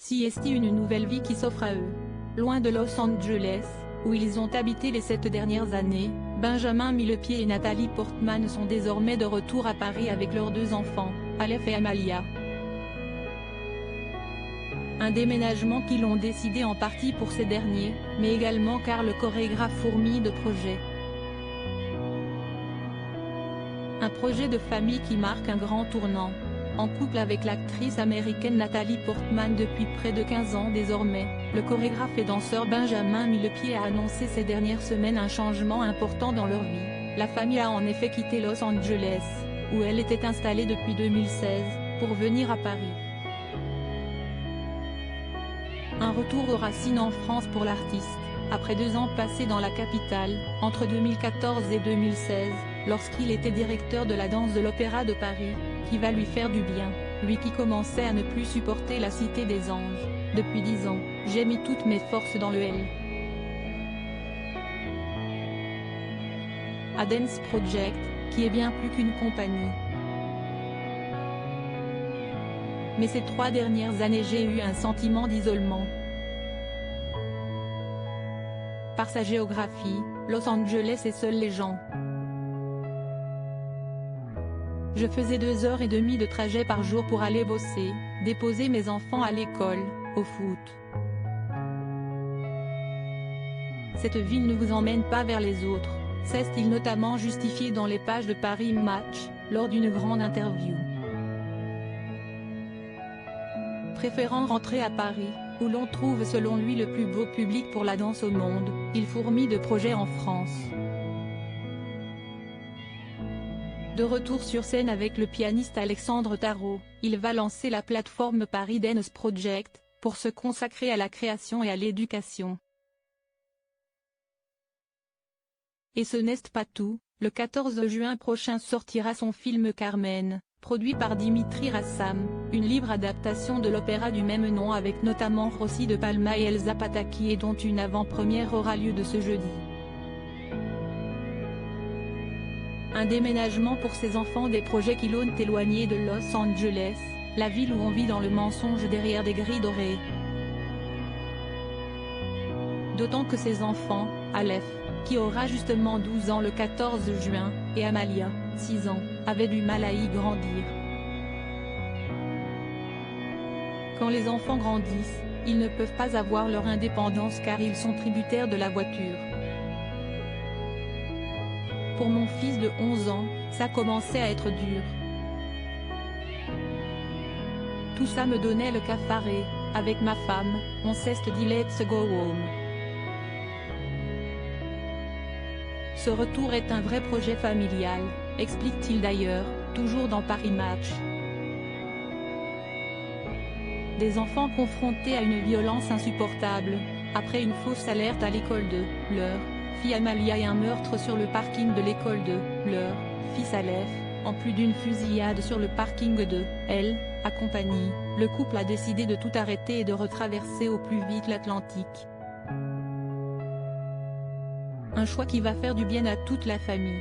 CST une nouvelle vie qui s'offre à eux. Loin de Los Angeles, où ils ont habité les 7 dernières années, Benjamin Millepied et Nathalie Portman sont désormais de retour à Paris avec leurs 2 enfants, Aleph et Amalia. Un déménagement qu'ils ont décidé en partie pour ces derniers, mais également car le chorégraphe fourmille de projets. Un projet de famille qui marque un grand tournant. En couple avec l'actrice américaine Nathalie Portman depuis près de 15 ans désormais, le chorégraphe et danseur Benjamin Millepied a annoncé ces dernières semaines un changement important dans leur vie. La famille a en effet quitté Los Angeles, où elle était installée depuis 2016, pour venir à Paris. Un retour aux racines en France pour l'artiste, après 2 ans passés dans la capitale, entre 2014 et 2016, lorsqu'il était directeur de la danse de l'Opéra de Paris, qui va lui faire du bien, lui qui commençait à ne plus supporter la Cité des Anges. Depuis 10 ans, j'ai mis toutes mes forces dans le L. A Dance Project, qui est bien plus qu'une compagnie. Mais ces 3 dernières années j'ai eu un sentiment d'isolement. Par sa géographie, Los Angeles est seuls les gens. Je faisais 2h30 de trajet par jour pour aller bosser, déposer mes enfants à l'école, au foot. Cette ville ne vous emmène pas vers les autres, s'est-il notamment justifié dans les pages de Paris Match, lors d'une grande interview. Préférant rentrer à Paris, où l'on trouve selon lui le plus beau public pour la danse au monde, il fourmille de projets en France. De retour sur scène avec le pianiste Alexandre Tarot, il va lancer la plateforme Paris Dance Project, pour se consacrer à la création et à l'éducation. Et ce n'est pas tout, le 14 juin prochain sortira son film Carmen, produit par Dimitri Rassam, une libre adaptation de l'opéra du même nom avec notamment Rossi de Palma et Elsa Pataki et dont une avant-première aura lieu de ce jeudi. Un déménagement pour ses enfants, des projets qui l'ont éloigné de Los Angeles, la ville où on vit dans le mensonge derrière des grilles dorées. D'autant que ses enfants, Aleph, qui aura justement 12 ans le 14 juin, et Amalia, 6 ans, avaient du mal à y grandir. Quand les enfants grandissent, ils ne peuvent pas avoir leur indépendance car ils sont tributaires de la voiture. Pour mon fils de 11 ans, ça commençait à être dur. Tout ça me donnait le cafard et, avec ma femme, on s'est dit let's go home. Ce retour est un vrai projet familial, explique-t-il d'ailleurs, toujours dans Paris Match. Des enfants confrontés à une violence insupportable, après une fausse alerte à l'école de leur fille Amalia et un meurtre sur le parking de l'école de leur fils Aleph, en plus d'une fusillade sur le parking de elle, à compagnie, le couple a décidé de tout arrêter et de retraverser au plus vite l'Atlantique. Un choix qui va faire du bien à toute la famille.